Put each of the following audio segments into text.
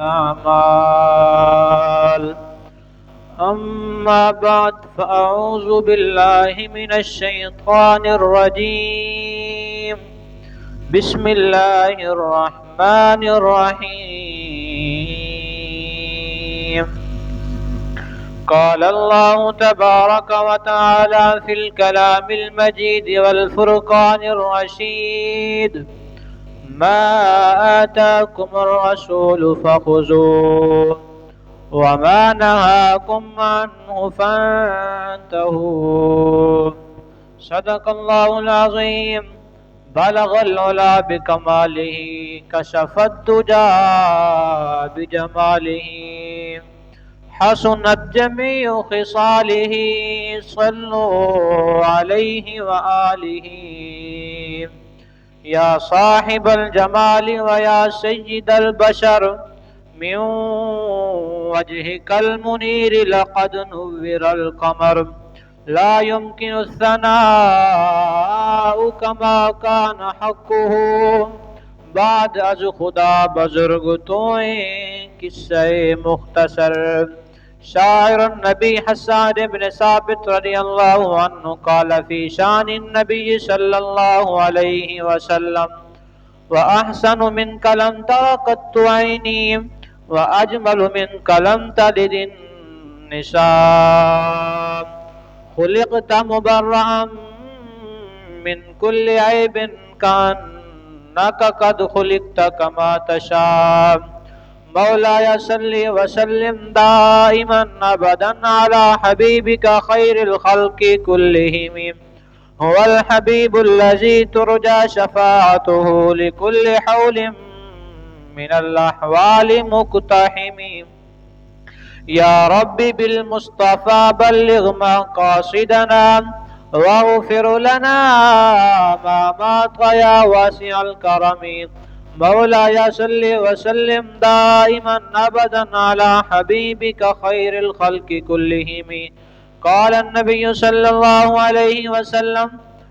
الأعمال. أما بعد فأعوذ بالله من الشيطان الرجيم. بسم الله الرحمن الرحيم. قال الله تبارك وتعالى في الكلام المجيد والفرقان الرشيد: ما آتاكم الرسول فخذوه وما نهاكم عنه فانتهوا. صدق الله العظيم. بلغ العلا بكماله، كشف الدجى بجماله، حسنت جميع خصاله، صلوا عليه وآله. يا صاحب الجمال ويا سيد البشر، من وجهك المنير لقد نور القمر، لا يمكن الثناء كما كان حقه. بعد از خدا بزرگ تو قصہ مختصر. شاعر النبی حسان بن ثابت رضی اللہ عنہ قال فی شان النبی صلی اللہ علیہ وسلم: وأحسن منك لم تر قط عيني، وأجمل منك لم تلد النساء، خلقت مبرأ من كل عيب كأنك قد خلقت كما تشاء. مولاي صل وسلم دائما أبدا على حبيبك خير الخلق كلهم، هو الحبيب الذي ترجى شفاعته لكل حول من الأحوال مقتحم. يا رب بالمصطفى بلغ مقاصدنا، واغفر لنا ما مات يا واسع الكرم. مولاي صل وسلم دائما أبدا على حبيبك خير الخلق كلهم. قال النبي صلى الله عليه وسلم: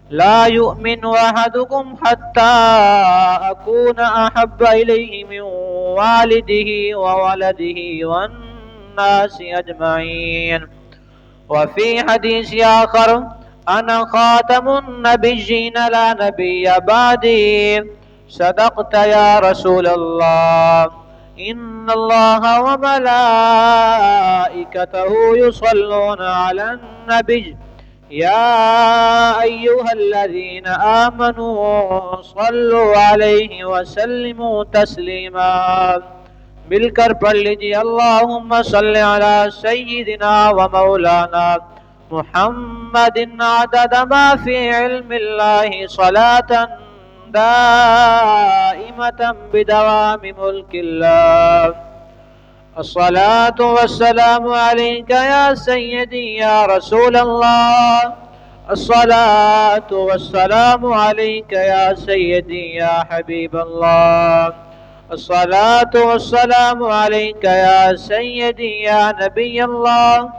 لا يؤمن أحدكم حتى أكون أحب إليه من والده وولده والناس أجمعين. وفي حديث آخر: أنا خاتم النبيين لا نبي بعدي. صدقت يا رسول الله. إن الله وملائكته يصلون على النبي، يا أيها الذين آمنوا صلوا عليه وسلموا تسليما. مل کر پڑھ لیجیے: اللہم صل علی سیدنا و مولانا محمد عدد ما فی علم اللہ صلاة دائمة بدوام ملک اللہ. الصلاة والسلام عليك يا سيدي يا رسول الله. الصلاة والسلام عليك يا سيدي يا حبيب الله. الصلاة والسلام عليك يا سيدي يا نبي الله،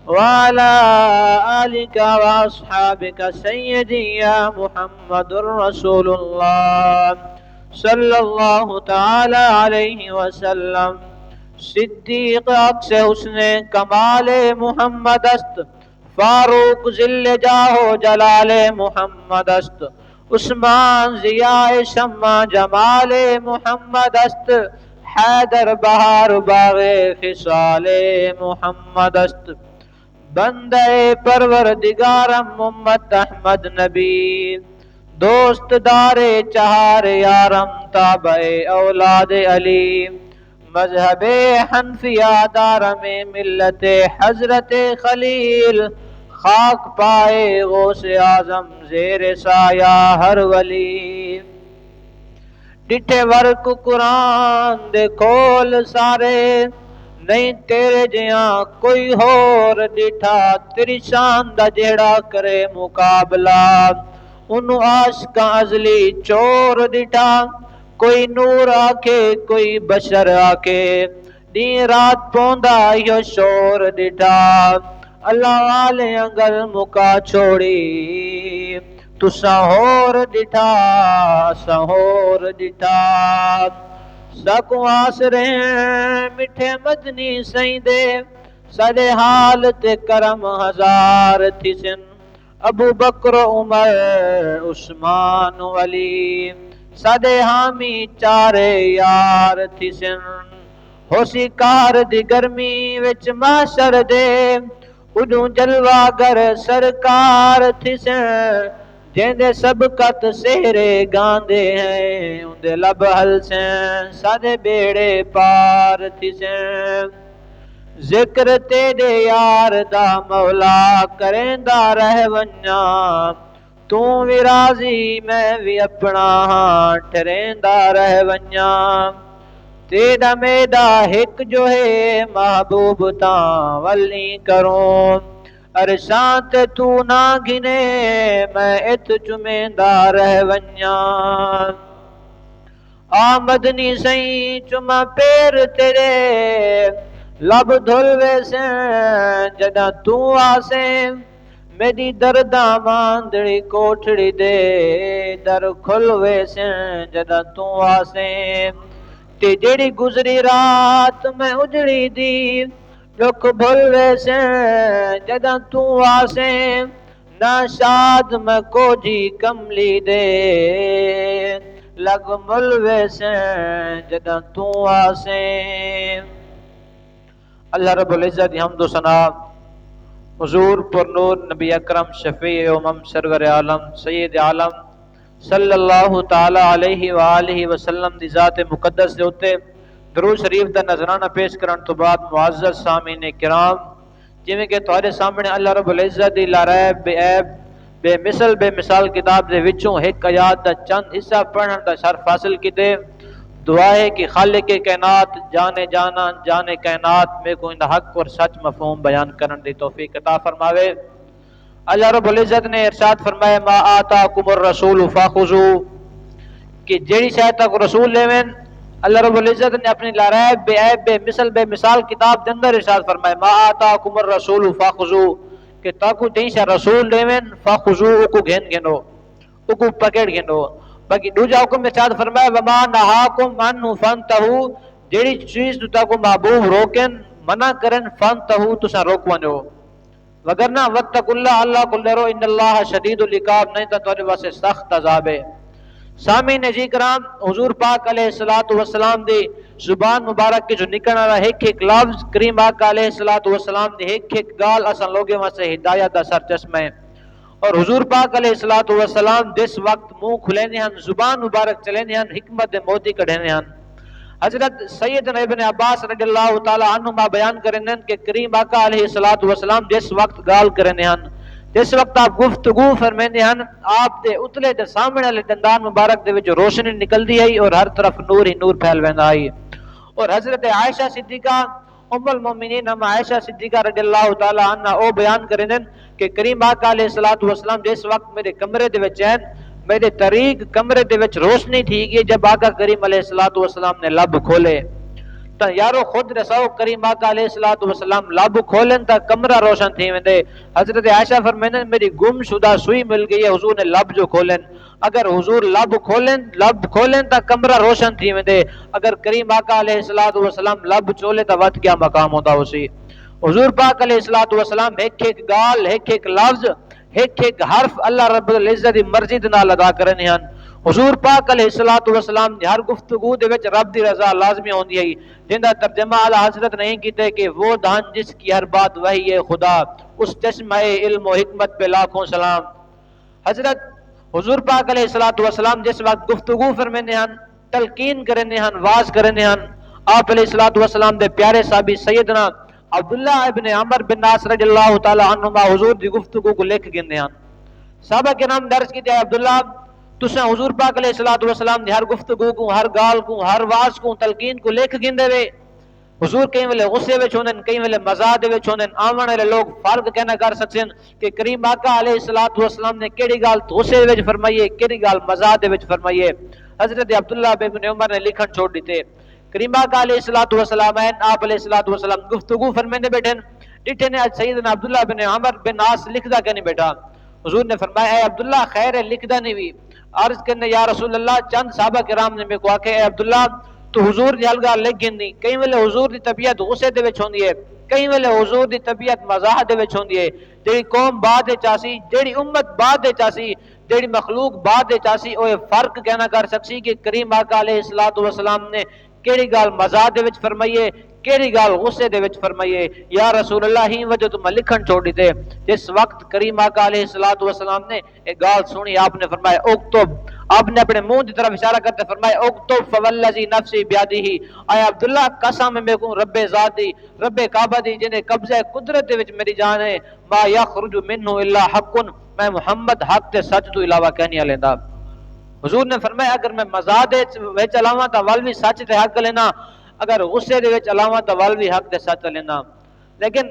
وعلى آلك وأصحابك سيدي يا محمد رسول الله صلى الله تعالى عليه وسلم. صدیق عکس حسن کمال محمد است، فاروق ذل جاہ و جلال محمد است، عثمان ضیاء شمع جمال محمد است، حیدر بہار باغ خصال محمد است. بندہ پروردگارم امت احمد نبی، دوست دار چہار یارم تابع اولاد علی، مذہب حنفیہ دارم ملت حضرت خلیل، خاک پائے غوث اعظم زیر سایہ ہر ولی. ڈٹھے ورک قرآن دے کھول سارے، نہیں تیرے جیاں کوئی ہور ڈٹھا، تیری شان دا جیڑا کرے مقابلہ، انہوں عاشقاں ازلی چور ڈٹھا، کوئی نور آکے کوئی بشر آکے، دین رات پوندا یو شور ڈٹھا. اللہ والے انگل مکا چھوڑی، تو سہور ڈٹھا سہور ڈٹھا. سکو آسرے میٹھے مدنی سائیں دے سدے حال تے کرم ہزار تھی سن ابو بکر عمر عثمان علی سدے حامی چارے یار تھی سن ہوسی کار دی گرمی وچ معاشر دے اڈوں جلوہ گر سرکار تھی سن جیندے سبقت سہرے گاندے ہیں اندے لب حل سین سادے بیڑے پار تھی سین ذکر تیرے یار دا مولا کریندا رہ ونجا تو بھی راضی میں بھی اپنا ہاں ٹھریندا رہ ونجا تیرا میڈا ہک جو ہے محبوب تاں ولی کروں ارشاں تے تو نہ گھنے میں ات چمیندہ رہ ونجاں آمدنی سائیں چما پیر تیرے لب دھل ویسیں جدہ تو آسیں میری درداں ماندڑی کوٹھڑی دے در کھل ویسیں جدہ تو آسیں تے جیڑی گزری رات میں اجڑی دی رخ بھل ویسیں جدہ تو آسیں نہ شاد میں کو جی کملی دے لگ مل ویسیں جدہ تو آسیں اللہ رب العزت حمد و ثنا حضور پر نور نبی اکرم شفیع امم سرور عالم سید عالم صلی اللہ تعالی علیہ وآلہ وسلم دی ذات مقدس دے اتے درود شریف دا نظرانہ پیش کرن تو بعد معزز سامعین کرام جویں کہ تہاڈے سامنے اللہ رب العزت دی لا ریب بے عیب بے مثل بے مثال کتاب دے وچوں ایک آیات دا چند حصہ پڑھن دا شرف حاصل کیتے دعا ہے کہ خالق کائنات جانے جانا جانے کائنات میں کو ان حق اور سچ مفہوم بیان کرن دی توفیق عطا فرماوے اللہ رب العزت نے ارشاد فرمایا ما آتاکم الرسول فخذوا کہ جیڑی شے تک رسول لیوین اللہ رب العزت نے اپنی لا ریب بے عیب بے مثل بے مثال کتاب دے اندر ارشاد فرمایا ما آتاکم الرسول فخذوا کہ تاکو تیں شے رسول لیوین فخذوا کو گھن گھنو کو پکڑ گھنو باقی دوجا حکم میں ارشاد فرمایا وما نہاکم عنہ فانتہوا جیڑی چیز تو تاکو محبوب روکن منع کرن فانتہوا تساں روک ونجو وگرنہ واتقوا اللہ اللہ کو ڈرو ان اللہ شدید العقاب نہیں تو تمہارے واسطے سخت عذاب ہے سامعین جی کرام حضور پاک علیہ الصلوۃ والسلام دی زبان مبارک کے جو نکلنا رہا ایک ایک لفظ کریم آقا علیہ الصلوۃ والسلام دی ایک ایک گال اساں لوگوں واسطے ہدایت دا سرچشمہ ہے اور حضور پاک علیہ الصلوۃ والسلام جس وقت منہ کھلینے ہیں زبان مبارک چلینے ہیں حکمت دے موتی کڈھنے ہیں حضرت سیدنا ابن عباس رضی اللہ تعالی عنہما بیان کرنے کہ کریم آقا علیہ الصلوۃ والسلام جس وقت گال کرنے ہیں جس وقت آپ گفتگو فرمیندے ہیں آپ دے اتلے دے سامنے والے دندان مبارک دے وچ روشنی نکلدی آئی اور ہر طرف نور ہی نور پھیل ویندا آئی اور حضرت عائشہ صدیقہ ام المومنین ہم عائشہ صدیقہ رضی اللہ تعالی عنہا او بیان کرنے کہ کریم آقا علیہ الصلوۃ والسلام جس وقت میرے کمرے دے وچ ہیں میرے طریق کمرے دے وچ روشنی تھی گئی جب آقا کریم علیہ الصلوۃ والسلام نے لب کھولے تا یارو خود رسو کریم آقا علیہ الصلوۃ والسلام لب کھولن تا کمرہ روشن تھی ویندے حضرت عائشہ فرمائیں میری گم شدہ سوئی مل گئی ہے حضور نے لب جو کھولن اگر حضور لب کھولن تا کمرہ روشن تھی ویندے اگر کریم آقا علیہ الصلوۃ والسلام لب چولے تا وقت کیا مقام ہوتا اسی حضور پاک علیہ الصلوۃ والسلام ایک ایک گال ایک ایک لفظ ایک ایک حرف اللہ رب العزت دی مرضی دے نال ادا کرنے ہیں حضور پاک علیہ الصلوۃ والسلام دی ہر گفتگو دے وچ رب دی رضا لازمی ہوندی ہے جندا ترجمہ اعلی حضرت نہیں کیتے کہ وہ دان جس کی ہر بات وحی ہے خدا اس چشمہ علم و حکمت پہ لاکھوں سلام حضرت حضور پاک علیہ الصلوۃ والسلام جس وقت گفتگو فرمیندے ہیں تلقین کرنے ہیں واز کرنے ہیں آپ علیہ الصلوۃ والسلام دے پیارے صحابی سیدنا عبداللہ ابن عمر بن عاص رضی اللہ تعالی عنہما حضور دی گفتگو کو لکھ گندے ہیں صحابہ کرام درس کیتے ہیں عبداللہ تساں حضور پاک علیہ الصلوۃ والسلام دی ہر گفتگو کو ہر گال کو ہر واز کو تلقین کو لکھ گندے وے حضور کئی ویلے غصے وچ ہوندن کئی ویلے مزاح دے وچ ہوندن آون والے لوگ فرق کہنا کر سکسن کہ کریم آقا علیہ الصلوۃ والسلام نے کیڑی گال غصے وچ فرمائی ہے کیڑی گال مزاح دے وچ فرمائی ہے حضرت عبداللہ ابن عمر نے لکھن چھوڑ دیتے کریم آقا علیہ الصلوۃ والسلام آپ علیہ الصلوۃ والسلام گفتگو فرمیندے بیٹھے ڈٹھے نے سیدنا عبداللہ بن عمر بن عاص لکھدا کہ نہیں بیٹا حضور نے فرمایا اے عبداللہ خیر ہے لکھدا نہیں بھی عرض کرنے یا رسول اللہ چند صحابہ کرام نے میرے کو آکھے اے عبداللہ تو حضور دی ہر گل لکھ گھندی، کئی ویلے حضور دی طبیعت غصے دے وچ ہوندی ہے، کئی ویلے حضور دی طبیعت مزاح دے وچ ہوندی ہے۔ جیڑی قوم بعد وچ آسی، جیڑی امت بعد وچ آسی، جیڑی مخلوق بعد وچ آسی، او فرق کہنا کر سکسی کہ کریم آقا علیہ الصلوۃ والسلام نے کیڑی گل مزاح دے وچ فرمائیے، کیڑی گل غصے دے وچ فرمائیے۔ یا رسول اللہ ہی وجہ تم لکھن چھوڑ دیتے، جس وقت کریم آقا علیہ الصلوۃ والسلام نے ایک گال سنی، آپ نے فرمایا اکتب، آپ نے اپنے منہ کی طرف اشارہ کرتے فرمایا اکتب فوالذی نفسی بیدہ، اے عبداللہ قسم میں کو رب ذاتی، رب کعبہ دی جنہیں قبضہ قدرت دے وچ میری جان ہے، ما یخرج منہ الا حق، میں محمد حق تے سچ تو علاوہ کہنی لینا۔ حضور نے فرمایا اگر میں مزاح دے وچ علاوہ تا ول بھی سچ تے حق لینا، اگر غصے دے وچ علاوہ تا ول بھی حق تے سچ لینا۔ لیکن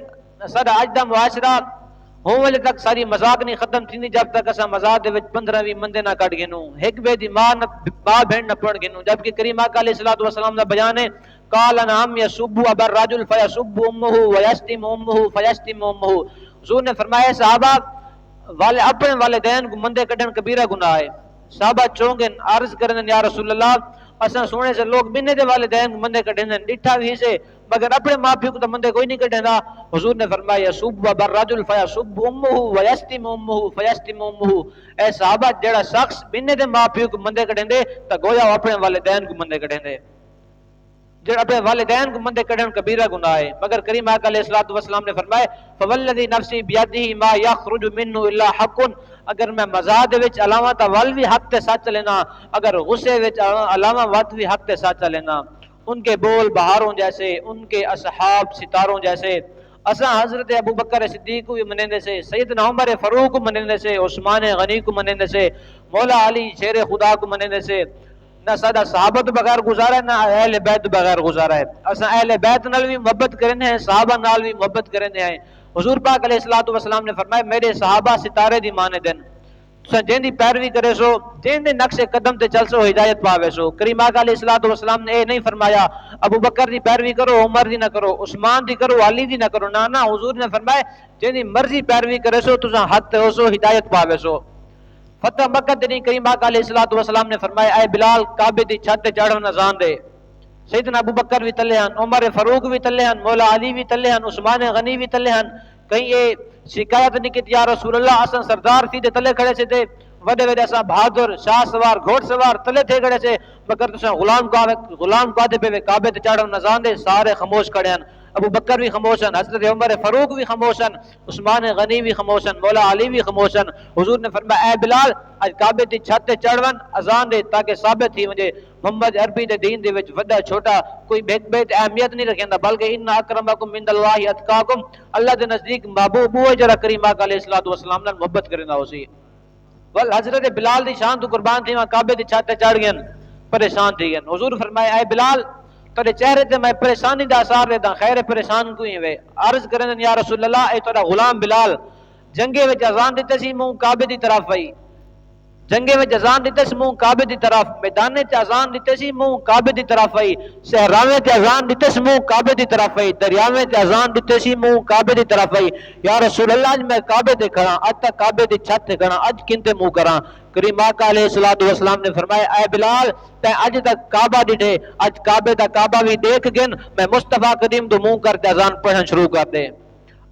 سارا اج دا معاشرہ ہوں ویلے تک ساری مذاق نہیں ختم تھی جب تک اسا مذاق دے وچ 15 بندے نہ کٹ گنوں، ایک بے دی ماں بہن نہ پڑ گنوں، جبکہ کریم آقا علیہ الصلوۃ والسلام دا بیان ہے قال نعم یسب ابا الرجل فیسب امه ویشتم امه فیشتم امه۔ حضور نے فرمایا صحابہ والے اپنے والدین کو مندے کڈن کبیرہ گناہ ہے۔ صحابہ چونگن عرض کرن یا رسول اللہ اساں سونے سے لوگ بنے دے والدین کو مندے کڈن ڈٹھا بھی سے مگر اپنے ماں پیو کو تو مندے کوئی نہیں کڈندا۔ حضور نے فرمایا سب الرجل فیسب امه ویشتم امه فیشتم امه، اے صحابہ جڑا شخص بنے دے ماں پیو کو مندے کڈن دے تا گویا اپنے والدین کو مندے کڈن دے، جڑا اپنے والدین کو مندے کڈن کبیرہ گناہ ہے۔ مگر کریم آقا علیہ الصلوۃ والسلام نے فرمایا فوالذی نفسی بیدہ ما یخرج منہ الا حق، اگر میں مزاح دے وچ علاوہ تا ول بھی حق تے سچ لینا، اگر غصے وچ علاوہ ود بھی حق تے سچ لینا۔ ان کے بول بہاروں جیسے، ان کے اصحاب ستاروں جیسے۔ اساں حضرت ابو بکر صدیق کو بھی منیندے سے، سیدنا عمر فاروق کو منیندے سے، عثمان غنی کو منیندے سے، مولا علی شیر خدا کو منیندے سے۔ نہ سادہ صحابہ تو بغیر گزارا ہے، نہ اہل بیت بغیر گزارا ہے۔ اساں اہل بیت نال بھی محبت کرنے ہیں، صحابہ نال بھی محبت کرنے ہیں۔ حضور پاک علیہ الصلوۃ والسلام نے فرمایا میرے صحابہ ستارے دی مانے دن، تساں جن دی پیروی کرے سو، جن دے نقش قدم تے چل سو ہدایت پاوے سو۔ کریم آقا علیہ الصلوۃ والسلام نے اے نہیں فرمایا ابو بکر دی پیروی کرو عمر دی نہ کرو، عثمان دی کرو علی دی نہ کرو، نہ حضور نے فرمایا جن دی مرضی پیروی کرے سو تساں حق تے ہو سو ہدایت پاوے سو۔ فتح مکہ تے نہیں کریم آقا علیہ الصلوۃ والسلام نے فرمایا اے بلال کعبے دی چھت تے چڑھن اذان دے۔ سیدنا ابو بکر بھی تلے ہن، عمر فاروق بھی تلے ہن، مولا علی بھی تلے ہن، عثمان غنی بھی تلے ہن۔ کہیں یہ شکایت نہیں کی یا رسول اللہ اساں سردار تھی دے تلے کھڑے سے تے وڈے وڈے اساں بہادر شاہ سوار گھوڑ سوار تلے تھے کھڑے سے، مگر تساں غلام کو آدھے پہ کعبے تے چڑھن اذان دے، سارے خاموش کھڑے ہن۔ ابو بکر بھی خاموش ہیں، حضرت عمر فاروق بھی خاموش ہیں، عثمان غنی بھی خاموش ہیں، مولا علی بھی خاموش ہیں۔ حضور نے فرمایا اے بلال اج کعبے دی چھت تے چڑھون اذان دے تاکہ ثابت تھی وجے محمد عربی دے دین دے وچ وڈا چھوٹا کوئی بیت اہمیت نہیں رکھیندا، بلکہ ان اکرمکم عند اللہ اتقاکم، اللہ دے نزدیک محبوب وہ جڑا کریم آقا علیہ الصلوۃ والسلام نال محبت کریندا ہوسی۔ ول حضرت بلال دی شان تو قربان تھی وہاں کعبے دی چھت تے چڑھ گئے پریشان تھی گئے۔ حضور فرمایا اے بلال تیرے چہرے تے میں پریشانی دا اثر لیدا، خیر پریشان کوئی ہوئے؟ عرض کرن یا رسول اللہ اے تیرا غلام بلال جنگے وچ اذان دیتے سی منہ کعبے دی طرف وئی، جنگے وچ اذان دیتے سی منہ کعبے دی طرف، میدانے تے اذان دیتے سی منہ کعبے دی طرف وئی، صحراویں تے اذان دیتے سی منہ کعبے دی طرف وئی، دریاویں تے اذان دیتے سی منہ کعبے دی طرف وئی۔ یا رسول اللہ اج میں کعبے تے کھڑا، اج تک کعبے دی چھت تے کھڑا، اج کینتے منہ کراں؟ کریم آقا علیہ الصلوۃ والسلام نے فرمایا اے بلال تے اج تک کعبہ ڈٹھے، اج کعبے دا کعبہ بھی دیکھ گن، میں مصطفیٰ کریم تو منہ کر کے اذان پڑھن شروع کر دے۔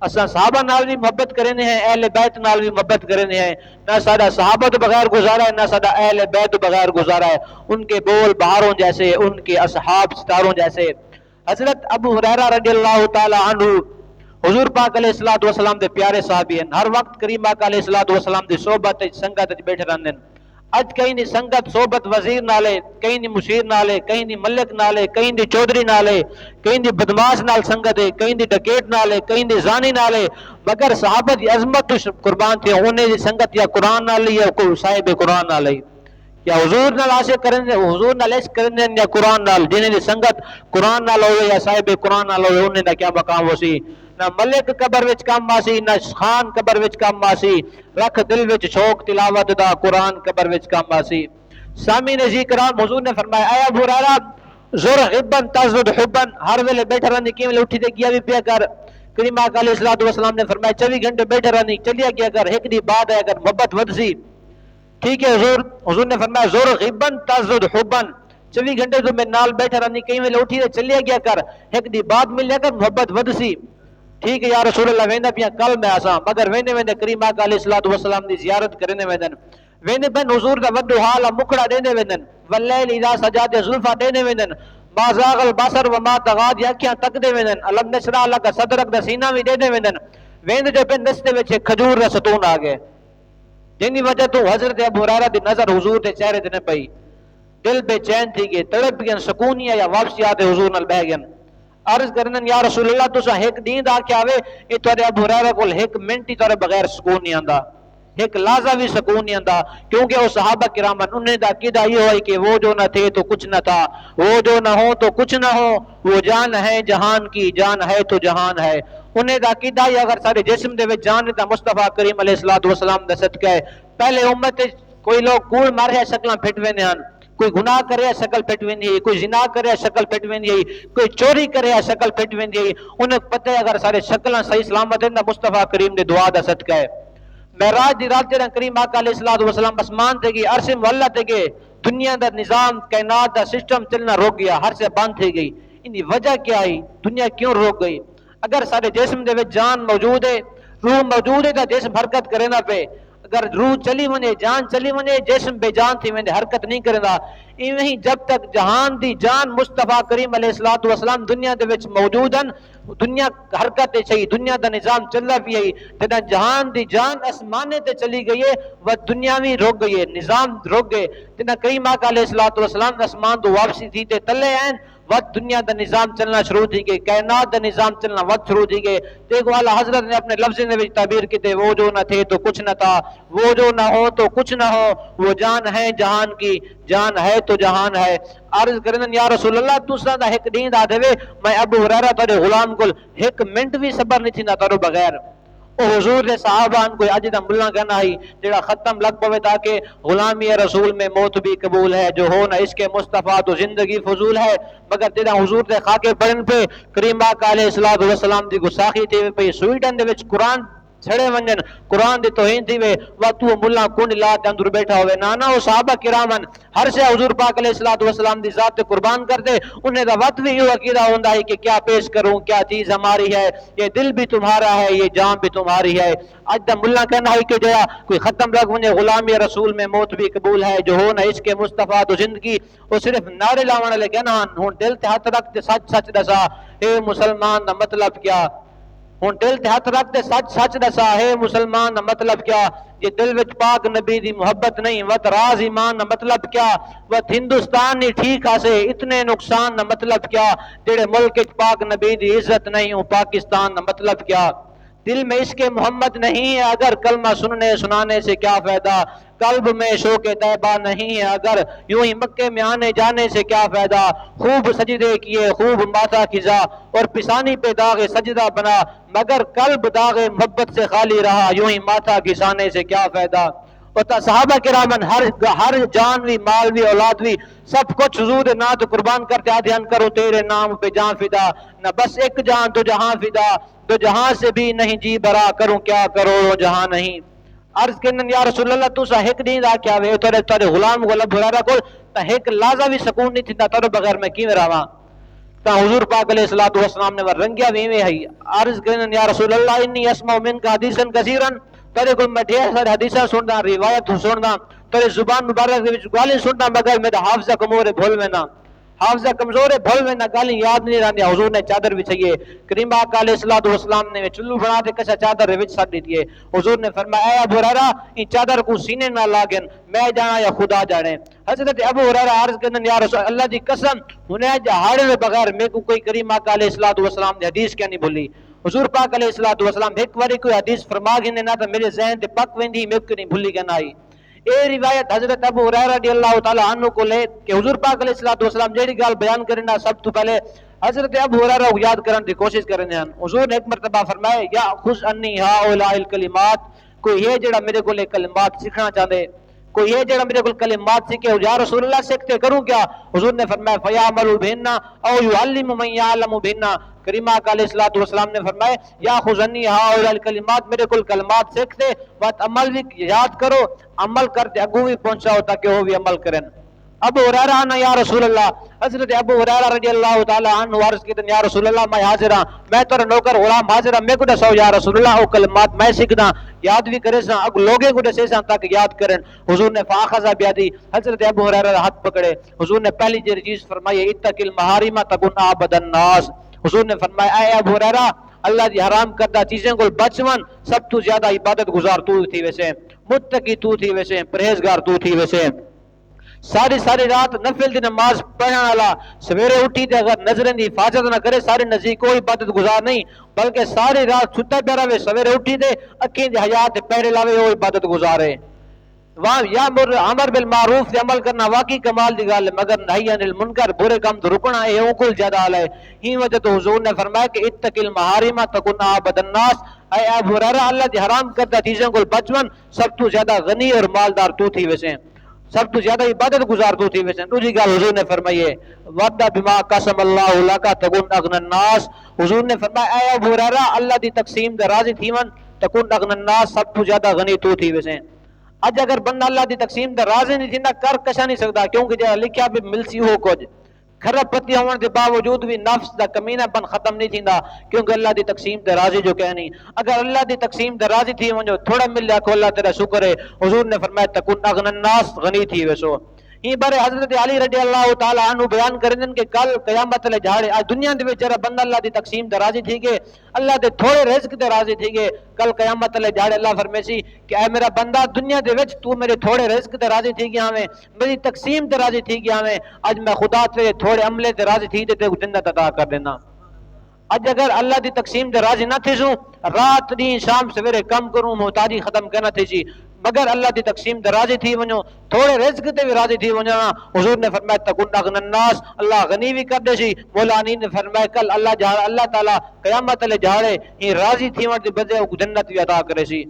اساں صحابہ نال بھی محبت کرنے ہیں، اہل بیت نال بھی محبت کرنے ہیں، نہ سادہ صحابہ تو بغیر گزارا ہے، نہ سادہ اہل بیت تو بغیر گزارا ہے۔ ان کے بول بہاروں جیسے، ان کے اصحاب ستاروں جیسے۔ حضرت ابو ہریرہ رضی اللہ تعالی عنہ حضور پاک علیہ الصلوۃ والسلام دے پیارے صحابی ہیں، ہر وقت کریم آقا علیہ الصلوۃ والسلام دی صحبت سنگت وچ بیٹھے رہندے ہیں۔ اج کہیں دی سنگت صحبت وزیر نالے، کہیں دی مشیر نالے، کہیں دی ملک نالے، کہیں دی چودھری نالے، کہیں دی بدماش نال سنگت ہے، کہیں دی ڈکیٹ نالے، کہیں دی زانی نالے، مگر صحابہ دی عظمت تو قربان تھی انہیں دی سنگت یا قرآن نال یا کوئی صاحب قرآن نال یا حضور نال عاشق کرنے، حضور نال عشق کرنے یا قرآن نال، جنہیں دی سنگت قرآن نال ہوئے یا صاحب قرآن نال ہوئے انہیں دا کیا مقام ہو سی۔ نہ ملک قبر وچ کم آسی، نہ خان قبر وچ کم آسی، رکھ دل وچ شوق تلاوت دا قرآن قبر وچ کم آسی۔ سامعین عزیز کرام حضور نے فرمایا اے ابو ہریرہ زور غبن تزد حبن، ہر ویلے بیٹھا رہنی کیوں ویلے اٹھی تے گیا بھی پیا کر۔ کریم آقا علیہ الصلوۃ والسلام نے فرمایا 24 گھنٹے بیٹھا رہنی چلیا گیا کر، ایک دی بعد ہے اگر محبت ود سی۔ ٹھیک ہے حضور نے فرمایا زور غبن تزد حبن، 24 گھنٹے تو میں نال بیٹھا رہنی کئی ویلے اٹھی تے چلیا گیا کر ایک دی بات ملیا کر محبت ودسی ٹھیک ہے یا رسول اللہ ویندا پیا کل میں آساں مگر ویندے ویندے کریم آقا علیہ الصلوۃ والسلام دی زیارت کرنے ویندن ویندے بن حضور دا وڈو حال مکڑا دیندے ویندن واللیل اذا سجا تے زلفا دیندے ویندن ما زاغ البصر وما طغى دی اکھیاں تک دے ویندن الم نشرح لک صدرک دا سینہ وی دیندے ویندن ویندے جو پن رستے وچ کھجور دا ستون آ گئے جن دی وجہ تو حضرت ابو ہریرہ دی نظر حضور دے چہرے تے نہ پئی دل بے چین تھی گئے تڑپ گئے سکون یا واپسی آتے حضور نال بہ گئے عرض کرنن یا رسول اللہ تساں ایک نیند آ کے آوے اے تواڈے ابو ہریرہ کول ایک منٹ ہی تواڈے بغیر سکون نہیں آندا ایک لحظہ بھی سکون نہیں آندا کیونکہ وہ صحابہ کرام انہیں دا عقیدہ یہ ہوئی کہ وہ جو نہ تھے تو کچھ نہ تھا وہ جو نہ ہو تو کچھ نہ ہو وہ جان ہے جہان کی جان ہے تو جہان ہے انہیں دا عقیدہ یہ اگر سارے جسم دے وچ جان ہے مصطفیٰ کریم علیہ الصلوۃ والسلام دا صدقہ ہے پہلے امت کوئی لوگ کوڑ مارے شکلاں پھٹ ویندے ہن کوئی گناہ کرے شکل پھٹ ویندی ہے کوئی زنا کرے شکل پھٹ ویندی ہے کوئی چوری کرے شکل پھٹ ویندی ہے انہیں پتہ ہے اگر سارے شکلاں صحیح سلامت ہیں مصطفیٰ کریم دے دعا دا صدقہ ہے معراج دی رات جڑا کریم آقا علیہ الصلوۃ والسلام آسمان تے گئی عرش مولا تے گئے دنیا دا نظام کائنات دا سسٹم چلنا رک گیا ہر سے بند تھی گئی ان دی وجہ کیا آئی دنیا کیوں رک گئی اگر سارے جسم دے وچ جان موجود ہے روح موجود ہے تو جسم حرکت کرے نہ پے اگر روح چلی ونے جان چلی ونے جسم بے جان تھی ونے حرکت نہیں کردا ایویں ہی جب تک جہان دی جان مصطفیٰ کریم علیہ الصلوۃ والسلام دنیا دے وچ موجود ہیں دنیا حرکت چاہیے دنیا دا نظام چلدا پیا ہے جدا جہان دی جان آسمانے تے چلی گئی ہے وہ دنیا بھی رک گئی ہے نظام رک گئے جدا کریم آقا علیہ الصلوۃ والسلام آسمان تو واپسی تھی تے تلے ہیں وقت دنیا دا نظام چلنا شروع تھی گئی کائنات دا نظام چلنا وقت شروع تھی گئے دیکھو اعلیٰ حضرت نے اپنے لفظ نے تعبیر کی تھے وہ جو نہ تھے تو کچھ نہ تھا وہ جو نہ ہو تو کچھ نہ ہو وہ جان ہے جہان کی جان ہے تو جہان ہے عرض کرن یا رسول اللہ تساں دا ایک نیند آ دے میں ابو ہریرہ تیرے غلام کول ایک منٹ بھی صبر نہیں تھیندا تارو بغیر او حضور دے صحابہ کوئی اج دا ملا کہنا ہی جڑا ختم لگ پوے تاکہ غلامی رسول میں موت بھی قبول ہے جو ہو نہ اس کے مصطفیٰ تو زندگی فضول ہے مگر جڑا حضور دے خاکے پڑھن پہ کریم آقا علیہ الصلوۃ والسلام دی گستاخی تھی پئی سویڈن دے وچ قرآن چھڑے ونجن قرآن دی توہین تھی وے وا تو ملا کنڈ لا تے اندر بیٹھا ہوئے نانا وہ صحابہ کرامن ہر سے حضور پاک علیہ الصلوۃ والسلام دی ذات تے قربان کر دے انہیں دا وقت بھی یہ عقیدہ ہوندا ہے کہ کیا پیش کروں کیا چیز ہماری ہے یہ دل بھی تمہارا ہے یہ جان بھی تمہاری ہے اج دا ملا کہنا ہے کہ جیا کوئی ختم لگ ونجے غلامی رسول میں موت بھی قبول ہے جو ہو نہ عشق مصطفیٰ تو زندگی وہ صرف نعرے لاون والے کہنا ہن دل تے ہاتھ رکھ تے سچ سچ دسا اے مسلمان دا مطلب کیا ہن دل تے ہاتھ رکھ تے سچ سچ دسا ہے مسلمان دا مطلب کیا یہ دل وچ پاک نبی دی محبت نہیں وت راز ایمان دا مطلب کیا وت ہندوستان نہیں ٹھیک آسے اتنے نقصان دا مطلب کیا جڑے ملک وچ پاک نبی دی عزت نہیں ہوں پاکستان دا مطلب کیا دل میں عشق محمد نہیں ہے اگر کلمہ سننے سنانے سے کیا فائدہ قلب میں شوق طیبہ نہیں ہے اگر یوں ہی مکے میں آنے جانے سے کیا فائدہ خوب سجدے کیے خوب ماتھا کھزا اور پسانی پہ داغ سجدہ بنا مگر قلب داغ محبت سے خالی رہا یوں ہی ماتھا گھسانے سے کیا فائدہ اور صحابہ کرامن ہر جان بھی مال بھی اولاد بھی سب کچھ حضور نات قربان کرتے آدھیان کرو تیرے نام پہ جان فدا نہ بس ایک جان تو جہاں فدا تو جہاں سے بھی نہیں جی برا کروں کیا کرو جہاں نہیں عرض کرن یا رسول اللہ تو سا ایک نہیں دا کیا وے تیرے غلام کو لب ہریرہ کو تا ایک لحظہ بھی سکون نہیں تھیندا تارو بغیر میں کیویں رہواں تا حضور پاک علیہ الصلوۃ والسلام نے رنگیا ویویں ہے عرض کرن یا رسول اللہ انی اسمع منک حدیثا کثیرا تیرے کو میں ڈھیر سارے حدیثاں سندا روایت سندا تیرے زبان مبارک وچ گالی سندا مگر میرا حافظہ کمزور ہے بھول میں نہ حافظہ کمزور ہے بھول میں نہ گالی یاد نہیں رہندی حضور نے چادر بچھائی ہے کریم آقا علیہ الصلوۃ والسلام نے چلو بنا دے کسا چادر وچ سٹ دیتی ہے حضور نے فرمایا اے ابو ہریرہ ان چادر کو سینے نہ لاگن میں جانا یا خدا جانے حضرت ابو ہریرہ عرض کرن یا رسول اللہ دی قسم انہیں جہاڑے بغیر میں کو کوئی کریم آقا علیہ الصلوۃ والسلام دی حدیث کیا نہیں بھولی حضور پاک علیہ الصلوۃ والسلام ایک باری کوئی حدیث فرما گئے نہ تو میرے ذہن تے پک ویندی میں کو نہیں بھولی کہنا آئی اے روایت حضرت ابو ہریرہ رضی اللہ تعالی عنہ کو لے کہ حضور پاک علیہ الصلوۃ والسلام جیڑی گل بیان کرنا سب تو پہلے حضرت ابو ہریرہ کو یاد کرن دی کوشش کرنے ہیں حضور نے ایک مرتبہ فرمایا یا خذ انی ہؤلاء الکلمات کوئی یہ جڑا میرے کو کلمات سیکھنا چاہندے کوئی یہ جڑا میرے کو کلمات سیکھے یا رسول اللہ سیکھتے کروں کیا حضور نے فرمایا فیعمل بہن او یعلم من یعلم بہن کریم آقا علیہ الصلوۃ والسلام نے فرمایا یا خذنی ہؤلاء الکلمات میرے کو کلمات سیکھتے بات عمل بھی یاد کرو عمل کرتے اگوں بھی پہنچاؤ تاکہ وہ بھی عمل کریں ابو ہریرہ نے یا رسول اللہ، حضرت ابو ہریرہ رضی اللہ تعالی عنہ عرض کیتے یا رسول اللہ میں حاضر ہاں، میں تیرا نوکر غلام حاضر ہاں، میں کو دسو یا رسول اللہ او کلمات میں سیکھدا یاد بھی کرے سا، اگ لوگے کو دسے سا تاکہ یاد کرن۔ حضور نے فاخذ بیادی، حضرت ابو ہریرہ ہاتھ پکڑے، حضور نے پہلی چیز فرمائی اتق المحارم تکن عبد الناس۔ حضور نے فرمایا اے ابو ہریرہ اللہ دی حرام کردہ چیزیں کو بچون، سب تو زیادہ عبادت گزار تو تھی ویسے، متقی تو تھی ویسے، پرہیزگار تو تھی ویسے، ساری رات نفل دی نماز پڑھنے والا، سویرے اٹھی تے اگر نظریں دی حفاظت نہ کرے سارے نزدیک کوئی عبادت گزار نہیں، بلکہ ساری رات ستا پہ رہے، سویرے اٹھی تے اکھیں دی حیات پہرے لاوے وہ عبادت گزارے۔ وہاں یا امر بالمعروف سے عمل کرنا واقعی کمال دی گل، مگر نہی عن المنکر برے کام تو رکنا ہے اون کل زیادہ اعلی ہے۔ ہی وجہ تو حضور نے فرمایا کہ اتق المحارم تکن عبد الناس، اے ابو ہریرہ اللہ دی حرام کردہ چیزوں کو بچون، سب تو زیادہ غنی اور مالدار تو تھی ویسے، سب تو زیادہ عبادت گزار تو تھی ویسے۔ دوسری گل حضور نے فرمائی ہے وعدہ بما قسم اللہ لک تکن اغنى الناس، حضور نے فرمایا اے ابو ہریرہ اللہ دی تقسیم دے راضی تھیون تکن اغنى الناس، سب تو زیادہ غنی تو تھی ویسے۔ اج اگر بندہ اللہ دی تقسیم دے راضی نہیں تھیندا کر کشا نہیں سکدا، کیونکہ جے لکھیا بھی ملسی ہو کچھ خراب پتی ہون دے باوجود بھی نفس دا کمینہ پن ختم نہیں تھیندا، کیونکہ اللہ دی تقسیم دے راضی جو کہنی۔ اگر اللہ دی تقسیم دے راضی تھی ونجو تھوڑا مل جا کو اللہ تیرا شکر ہے، حضور نے فرمایا تکن اغنى الناس، غنی تھی ویسو۔ یہ بارے حضرت علی رضی اللہ تعالی عنہ بیان کریں کہ کل قیامت لے جھاڑے آج دنیا دے وچ جڑا بندہ اللہ دی تقسیم تے راضی تھی کہ اللہ دے تھوڑے رزق تے راضی تھی کہ کل قیامت لے جھاڑے اللہ فرمیسی کہ اے میرا بندہ دنیا دے وچ تو میرے تھوڑے رزق تے راضی تھی کہ ہمیں میری تقسیم تے راضی تھی کہ ہمیں اج میں خدا تیرے تھوڑے عملے تے راضی تھی تے جنت عطا کر دینا۔ اج اگر اللہ دی تقسیم دے راضی نہ تھی سو رات دی شام سویرے کم کروں محتاجی ختم کرنا تھی سی، مگر اللہ دی تقسیم دے راضی تھی ونجو تھوڑے رزق تے بھی راضی تھی ونجو، حضور نے فرمایا تکن اغنى الناس، اللہ غنی بھی کر دے سی۔ مولا علی نے فرمایا کل اللہ تعالی قیامت لے جھاڑے ہی راضی تھی ون دے بدلے جنت بھی عطا کرے سی۔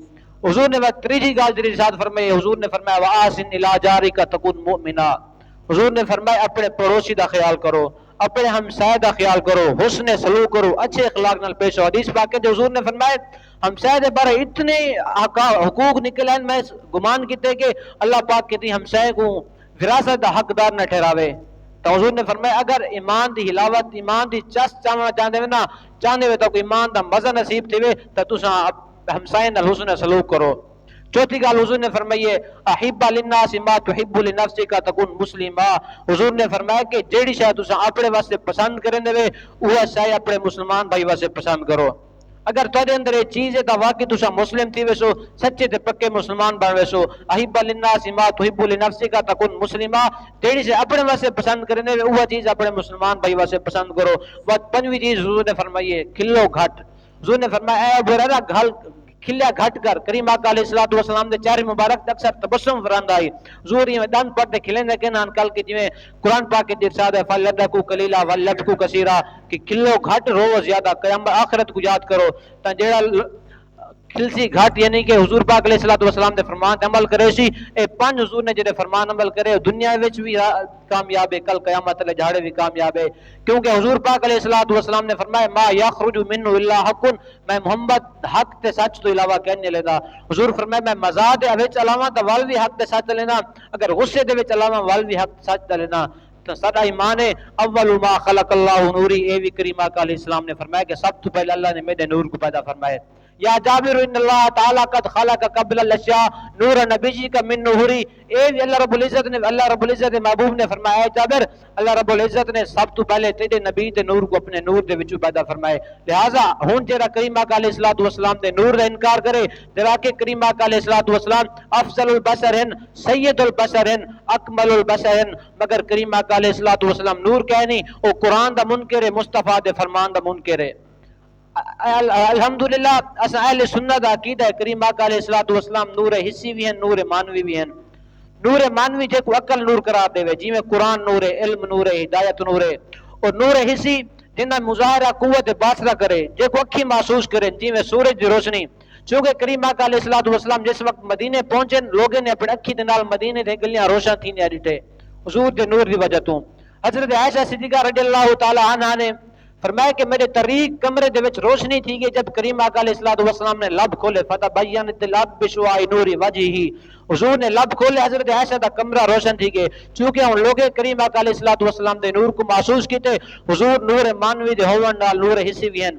حضور نے تیسری گل جڑی ارشاد فرمائی، حضور نے فرمایا واحسن الی جارک تکن مؤمنا، حضور نے فرمایا اپنے پڑوسی دا خیال کرو، اپنے ہمسائے دا خیال کرو، حسن سلوک کرو، اچھے اخلاق نال پیش ہو۔ حدیث پاک کے حضور نے فرمایا ہمسائے دے بارے اتنے حقوق نکل ہیں میں گمان کیتے کہ اللہ پاک کہتی ہمسائے کو وراثت دا حقدار نہ ٹھہراوے۔ تو حضور نے فرمایا اگر ایمان دی حلاوت ایمان دی چس چاہنا چاہتے ہیں نا چاہنے ہوئے تو ایمان دا مزہ نصیب تھے تو تساں ہمسائے نال حسن سلوک کرو۔ چوتھی گل حضور نے فرمائی ہے احب للناس ما تحب لنفسک تکن مسلما، حضور نے فرمایا کہ جیڑی شے تساں اپنے واسطے پسند کرن دے اوہ شے اپنے مسلمان بھائی واسطے پسند کرو۔ اگر تہاڈے اندر یہ چیز ہے تو واقعی تساں مسلم تھی ویسو، سچے تے پکے مسلمان بن ویسو۔ احب للناس ما تحب لنفسک تکن مسلما، جیڑی شے اپنے واسطے پسند کرن دے اوہ چیز اپنے مسلمان بھائی واسطے پسند کرو۔ پنجویں چیز حضور نے فرمائی ہے کھلو گھٹ، حضور نے فرمایا اے ابو ہریرہ گھل کھلیا گھٹ کر، کریم آقا علیہ الصلوۃ والسلام دے چہرے مبارک تے اکثر تبسم فراندا ہے، حضور یہ دند پڑھتے کھلیں کہ نان کل کے جویں قرآن پاک کے ارشاد ہے فلیضحکوا قلیلا ولیبکوا کثیرا کہ کھلو گھٹ رو زیادہ، قیامت آخرت کو یاد کرو۔ تا جیڑا کھلسی گھٹ یعنی کہ حضور پاک علیہ الصلوۃ والسلام دے فرمان تے عمل کرے سی، اے پنج حضور نے جڑے فرمان عمل کرے دنیا وچ بھی کامیاب ہے، کل قیامت والے جھاڑے بھی کامیاب ہے، کیونکہ حضور پاک علیہ الصلوۃ والسلام نے فرمایا ما یخرج منه الا حق، میں محمد حق تے سچ تو علاوہ کہنے لینا۔ حضور فرمایا میں مزاح دے وچ علاوہ تے ول بھی حق تے سچ لینا، اگر غصے دے وچ علاوہ ول بھی حق سچ لینا۔ تو سارا ایمان ہے اول ما خلق اللہ نوری، اے بھی کریم آقا علیہ السلام نے فرمایا کہ سب تو پہلے اللہ نے میرے نور کو پیدا فرمایا۔ یا جابر ان اللہ تعالی قد خلق قبل الاشیاء نور نبی کا من نوری، اے اللہ رب العزت نے محبوب نے فرمایا اے جابر اللہ رب العزت نے سب تو پہلے تیرے نبی دے نور کو اپنے نور دے وچوں پیدا فرمائے، لہذا ہن جڑا کریم آقا علیہ الصلوۃ والسلام دے نور دا انکار کرے جڑا کہ کریم آقا علیہ الصلوۃ والسلام افضل البشر ہیں، سید البشر ہیں، اکمل البشر ہیں، مگر کریم آقا علیہ الصلوۃ والسلام نور کہ نہیں او قرآن دا منکر ہے، مصطفیٰ دے فرمان دا منکر ہے۔ الحمدللہ اسا اہل سنت دا عقیدہ ہے کریم آقا علیہ الصلوۃ والسلام نور حسی بھی ہیں، نور مانوی بھی ہیں۔ نور مانوی جے کو عقل نور قرار دے جی میں قرآن نور ہے، علم نور ہے، ہدایت نور ہے، اور نور حسی جنہ مظاہرہ قوت باطلہ کرے جے کو اکھی محسوس کرے جی میں سورج دی روشنی، چونکہ کریم آقا علیہ الصلوۃ والسلام جس وقت مدینے پہنچے لوگوں نے اپنے اکھی دے نال مدینے دے گلیاں روشن تھی نے ڈٹے حضور دے نور دی وجہ تو۔ حضرت عائشہ صدیقہ رضی اللہ تعالی عنہا نے فرمایا کہ میرے طریق کمرے دے وچ روشنی تھی کہ جب کریم آقا علیہ الصلوۃ والسلام نے لب کھولے فتبینت الارض بشعاع نور وجہہ، حضور نے لب کھولے، حضرت عائشہ دا کمرہ روشن تھی گئے، چونکہ ہن لوگ کریم آقا علیہ الصلوۃ والسلام دے نور کو محسوس کیتے، حضور نور مانوی دے ہون نال نور حسی بھی ہیں۔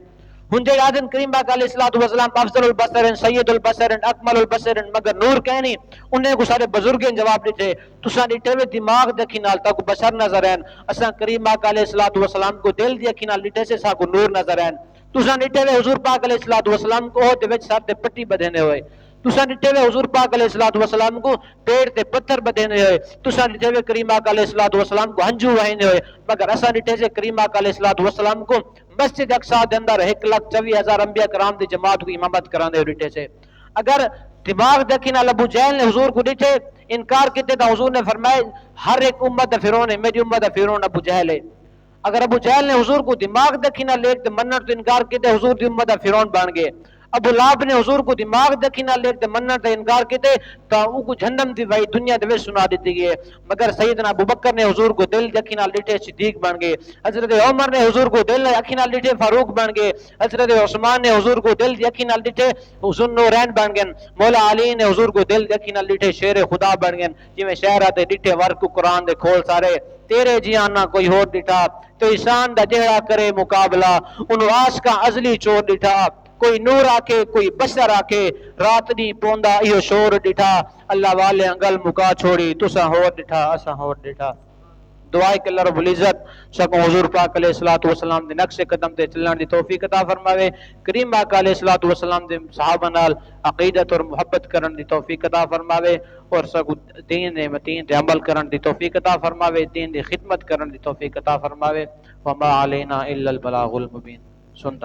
ہن جے آدن کریم آقا علیہ الصلوۃ والسلام افضل البصر سید البصر اکمل البصر مگر نور کہنی، انہیں کو سارے بزرگیں جواب دیتے تساں ڈٹے ہوئے دماغ دی اکھی نال تاکو بشر نظر ہیں، اساں کریم آقا علیہ الصلوۃ والسلام کو دل دی اکھی نال ڈٹے سے ساکو نور نظر ہیں۔ تساں ڈٹے ہوئے حضور پاک علیہ الصلوۃ والسلام کو دے وچ سر تے پٹی بدھنے ہوئے، تساں ڈٹے ہوئے حضور پاک علیہ الصلوۃ والسلام کو پیڑ تے پتھر بدھنے ہوئے، تساں ڈٹے ہوئے کریم آقا علیہ الصلوۃ والسلام کو ہنجو وہینے ہوئے، مگر اساں ڈٹے سے کریم آقا علیہ الصلوۃ والسلام کو مسجد اقصی دے اندر 1,24,000 انبیاء کرام دی جماعت کو امامت کراندے ہوئے ڈٹے سے۔ اگر دماغ دیکھی نال ابو جہل نے حضور کو ڈٹے انکار کیتے تو حضور نے فرمایا ہر ایک امت دا فرعون ہے، میری امت دا فرعون ابو جہل ہے۔ اگر ابو جہل نے حضور کو دماغ دیکھی نہ لیک تے منن تو انکار کیتے حضور دی امت دا فرعون بن گئے۔ ابو لہب نے حضور کو دماغ دیکھی نہ لیک تے منن تے انکار کیتے تا او کو جہنم دی وحی دنیا دے وچ سنا دیتی گئی ہے، مگر سیدنا ابوبکر نے حضور کو دل دیکھی نہ ڈٹے صدیق بن گئے، حضرت عمر نے حضور کو دل اکھی نہ ڈٹے فاروق بن گئے، حضرت عثمان نے حضور کو دل دی اکھی نہ ڈٹے ذو النورین بن گئے، مولا علی نے حضور کو دل دی اکھی نہ ڈٹے شیر خدا بن گئے، جویں شہرا تے ڈٹے ورک قرآن دے کھول سارے تیرے جیاں نہ کوئی ہور ڈٹا تو ایشان دا جہڑا کرے مقابلہ انہوں آس کا ازلی چور ڈٹا، کوئی نور آکے کوئی بشر آکے رات نہیں پوندا ایو شور ڈٹا، اللہ والے انگل مکا چھوڑی تساں ہور ڈٹا اساں ہور ڈٹا۔ دعائے کہ اللہ رب العزت سکوں حضور پاک علیہ الصلوۃ والسلام دے نقش قدم تے چلن دی توفیق عطا فرماوے، کریم پاک علیہ الصلوۃ والسلام دے صحابہ نال عقیدت اور محبت کرن دی توفیق عطا فرماوے، اور سکوں دین دے متین تے عمل کرن دی توفیق عطا فرماوے، دین دی خدمت کرن دی توفیق عطا فرماوے۔ وما علینا الا البلاغ المبین۔ سنتا